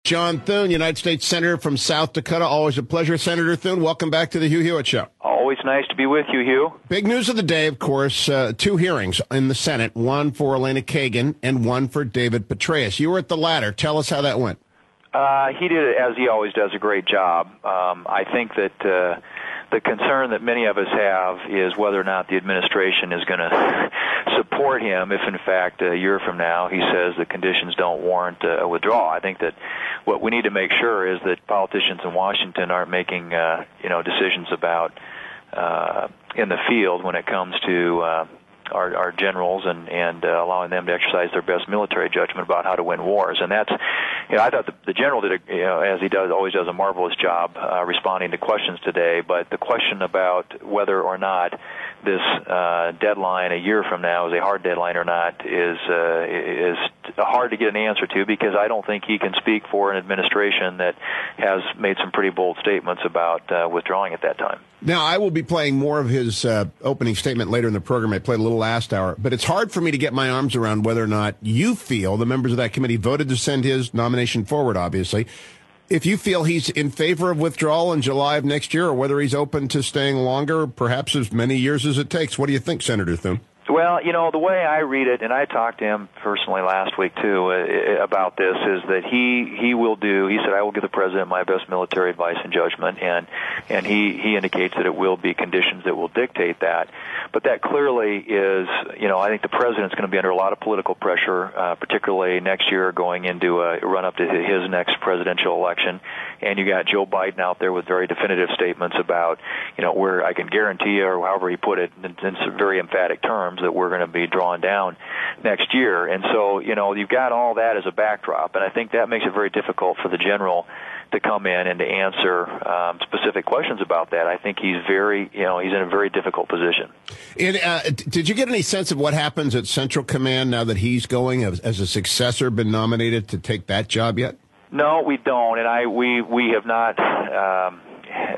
John Thune, United States Senator from South Dakota. Always a pleasure, Senator Thune. Welcome back to the Hugh Hewitt Show. Always nice to be with you, Hugh. Big news of the day, of course, two hearings in the Senate, one for Elena Kagan and one for David Petraeus. You were at the latter. Tell us how that went. He did, as he always does, a great job. I think that the concern that many of us have is whether or not the administration is going to support him if, in fact, a year from now he says the conditions don't warrant a withdrawal. I think that what we need to make sure is that politicians in Washington aren't making decisions about in the field when it comes to our generals and allowing them to exercise their best military judgment about how to win wars. And that's, I thought the general did, as he always does, a marvelous job responding to questions today. But the question about whether or not this deadline a year from now is a hard deadline or not is hard to get an answer to, because I don't think he can speak for an administration that has made some pretty bold statements about withdrawing at that time. Now, I will be playing more of his opening statement later in the program. I played a little last hour, but it's hard for me to get my arms around whether or not you feel, the members of that committee voted to send his nomination forward, obviously, if you feel he's in favor of withdrawal in July of next year, or whether he's open to staying longer, perhaps as many years as it takes. What do you think, Senator Thune? Well, the way I read it, and I talked to him personally last week, too, about this, is that he will do, he said, I will give the president my best military advice and judgment, and he indicates that it will be conditions that will dictate that. But that clearly is, I think the president's going to be under a lot of political pressure, particularly next year going into a run-up to his next presidential election. And you got Joe Biden out there with very definitive statements about, where I can guarantee you, or however he put it, in some very emphatic terms, that we're going to be drawn down next year. And so, you've got all that as a backdrop, and I think that makes it very difficult for the general to come in and to answer specific questions about that. I think he's he's in a very difficult position. Did you get any sense of what happens at Central Command now that he's going as a successor, been nominated to take that job yet? No, we don't, and we have not.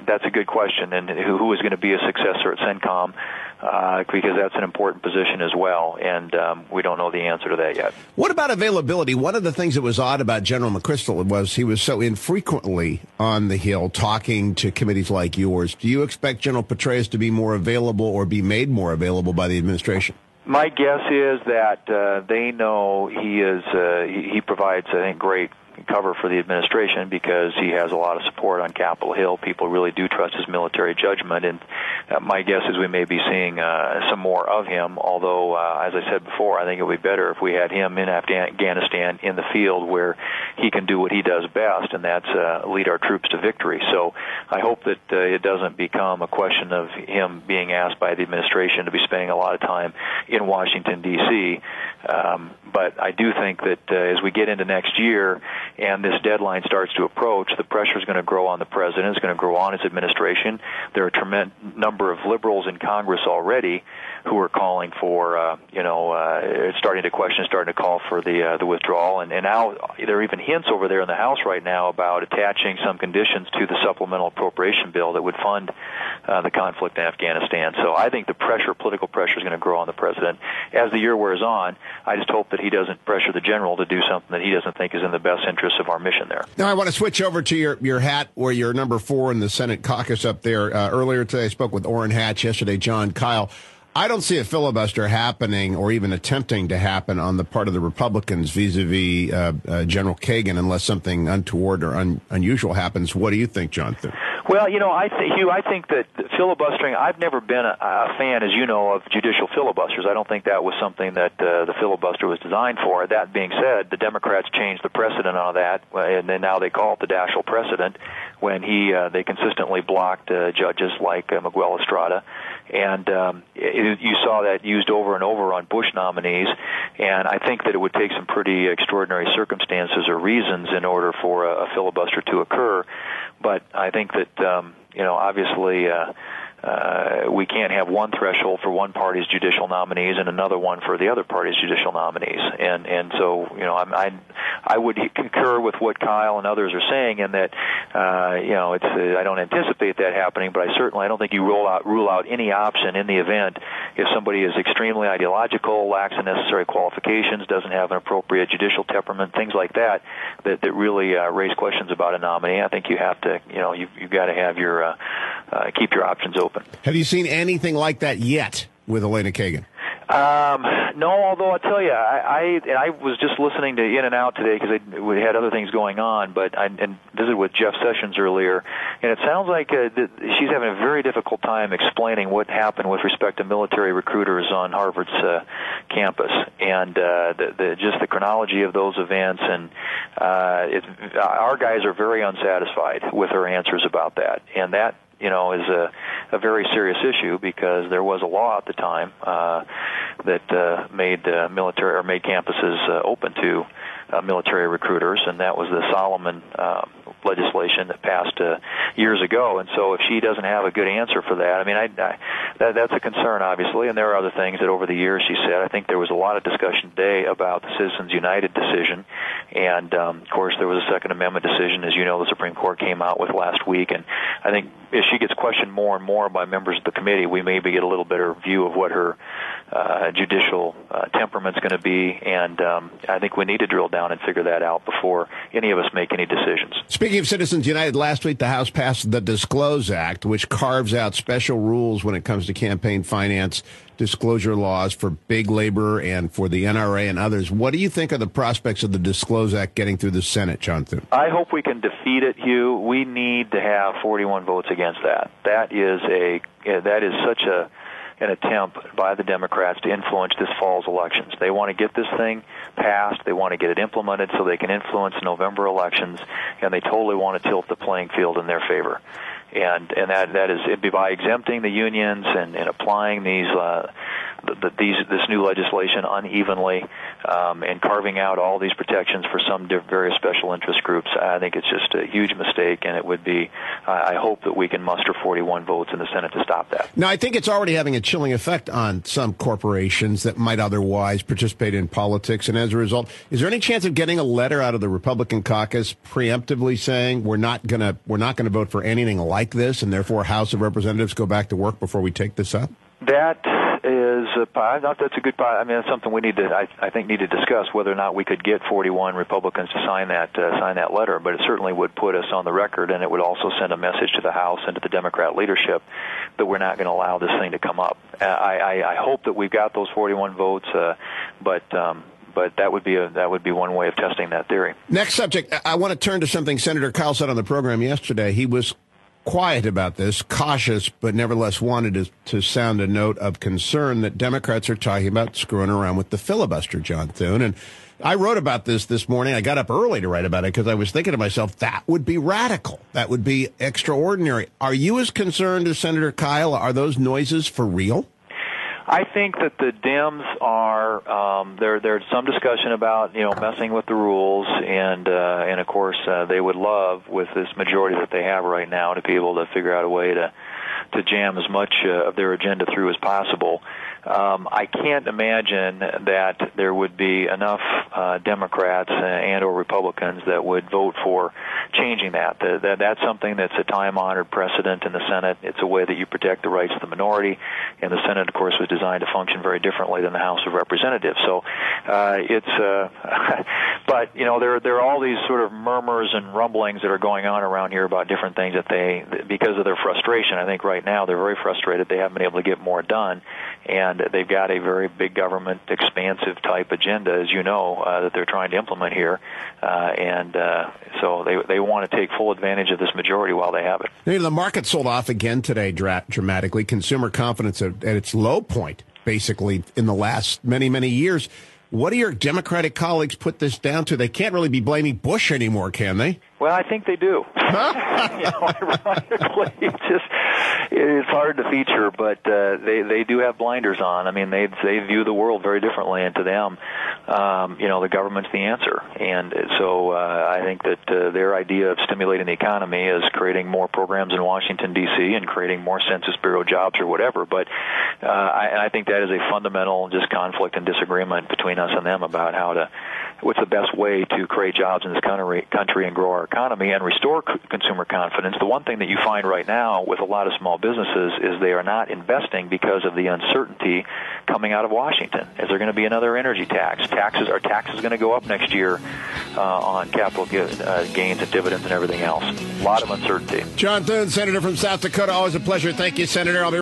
That's a good question, and who is going to be a successor at CENTCOM? Because that's an important position as well, and we don't know the answer to that yet. What about availability? One of the things that was odd about General McChrystal was he was so infrequently on the Hill talking to committees like yours. Do you expect General Petraeus to be more available or be made more available by the administration? My guess is that they know he provides, I think, great cover for the administration because he has a lot of support on Capitol Hill. People really do trust his military judgment, and my guess is we may be seeing some more of him, although, as I said before, I think it would be better if we had him in Afghanistan in the field where he can do what he does best, and that's lead our troops to victory. So I hope that it doesn't become a question of him being asked by the administration to be spending a lot of time in Washington, D.C., but I do think that as we get into next year and this deadline starts to approach, the pressure is going to grow on the president, it's going to grow on his administration. There are a tremendous number of liberals in Congress already who are calling for, starting to call for the withdrawal. And now there are even hints over there in the House right now about attaching some conditions to the supplemental appropriation bill that would fund the conflict in Afghanistan. So I think the political pressure is going to grow on the president. As the year wears on, I just hope that he doesn't pressure the general to do something that he doesn't think is in the best interest of our mission there. Now, I want to switch over to your hat where you're number 4 in the Senate caucus up there. Earlier today, I spoke with Orrin Hatch, yesterday John Kyle. I don't see a filibuster happening or even attempting to happen on the part of the Republicans vis-a-vis General Kagan unless something untoward or unusual happens. What do you think, Jonathan? Well, Hugh, I think that filibustering, I've never been a fan, as you know, of judicial filibusters. I don't think that was something that the filibuster was designed for. That being said, the Democrats changed the precedent on that, and then now they call it the Daschle precedent when they consistently blocked judges like Miguel Estrada. And you saw that used over and over on Bush nominees, and I think that it would take some pretty extraordinary circumstances or reasons in order for a filibuster to occur. But I think that, obviously, we can't have one threshold for one party's judicial nominees and another one for the other party's judicial nominees. And so, I would concur with what Kyle and others are saying, in that, it's I don't anticipate that happening, but I don't think you rule out any option in the event if somebody is extremely ideological, lacks the necessary qualifications, doesn't have an appropriate judicial temperament, things like that really raise questions about a nominee. I think you have to, you've got to have your keep your options open. Have you seen anything like that yet with Elena Kagan? No, although I'll tell you, I was just listening to In and Out today because we had other things going on, but I visited with Jeff Sessions earlier, and it sounds like she's having a very difficult time explaining what happened with respect to military recruiters on Harvard's campus, and just the chronology of those events, and our guys are very unsatisfied with her answers about that, and that is a very serious issue, because there was a law at the time that made campuses open to military recruiters, and that was the Solomon legislation that passed years ago. And so if she doesn't have a good answer for that, that's a concern, obviously. And there are other things that over the years she said. I think there was a lot of discussion today about the Citizens United decision, and of course there was a Second Amendment decision, as you know, the Supreme Court came out with last week. And I think if she gets questioned more and more by members of the committee, we maybe get a little better view of what her judicial temperament's going to be, and I think we need to drill down and figure that out before any of us make any decisions. Speaking of Citizens United, last week the House passed the Disclose Act, which carves out special rules when it comes to campaign finance disclosure laws for big labor and for the NRA and others. What do you think of the prospects of the Disclose Act getting through the Senate, John Thune? I hope we can defeat it, Hugh. We need to have 41 votes against that. That is such an attempt by the Democrats to influence this fall's elections. They want to get this thing passed. They want to get it implemented so they can influence November elections, and they totally want to tilt the playing field in their favor. And that is by exempting the unions and applying this new legislation unevenly, and carving out all these protections for some various special interest groups. I think it's just a huge mistake, and it would be. I hope that we can muster 41 votes in the Senate to stop that. Now, I think it's already having a chilling effect on some corporations that might otherwise participate in politics, and as a result, is there any chance of getting a letter out of the Republican caucus preemptively saying we're not going to vote for anything like this, and therefore House of Representatives go back to work before we take this up? That's a good part. That's something we need to discuss, whether or not we could get 41 Republicans to sign that letter. But it certainly would put us on the record, and it would also send a message to the House and to the Democrat leadership that we're not going to allow this thing to come up. I hope that we've got those 41 votes, but that would be one way of testing that theory. Next subject, I want to turn to something Senator Kyle said on the program yesterday. He was quiet about this, cautious, but nevertheless wanted to sound a note of concern that Democrats are talking about screwing around with the filibuster, John Thune. And I wrote about this morning. I got up early to write about it because I was thinking to myself, that would be radical. That would be extraordinary. Are you as concerned as Senator Kyle? Are those noises for real? I think that the Dems are there's some discussion about messing with the rules, and of course they would love, with this majority that they have right now, to be able to figure out a way to jam as much of their agenda through as possible. I can't imagine that there would be enough Democrats and or Republicans that would vote for changing that. That's something that's a time-honored precedent in the Senate. It's a way that you protect the rights of the minority, and the Senate, of course, was designed to function very differently than the House of Representatives. So but there are all these sort of murmurs and rumblings that are going on around here about different things that because of their frustration. I think right now they're very frustrated. They haven't been able to get more done, and they've got a very big government, expansive type agenda, as you know, that they're trying to implement here, and so they want to take full advantage of this majority while they have it. The market sold off again today dramatically. Consumer confidence at its low point, basically, in the last many, many years. What do your Democratic colleagues put this down to? They can't really be blaming Bush anymore, can they? Well, I think they do. Ironically, it's hard to feature, but they do have blinders on. I mean, they view the world very differently, and to them, the government's the answer. And so I think that their idea of stimulating the economy is creating more programs in Washington, D.C., and creating more Census Bureau jobs or whatever. But I think that is a fundamental just conflict and disagreement between us and them about what's the best way to create jobs in this country and grow our economy and restore consumer confidence. The one thing that you find right now with a lot of small businesses is they are not investing because of the uncertainty coming out of Washington. Is there going to be another energy tax? Are taxes going to go up next year on capital gains and dividends and everything else? A lot of uncertainty. John Thune, Senator from South Dakota. Always a pleasure. Thank you, Senator. I'll be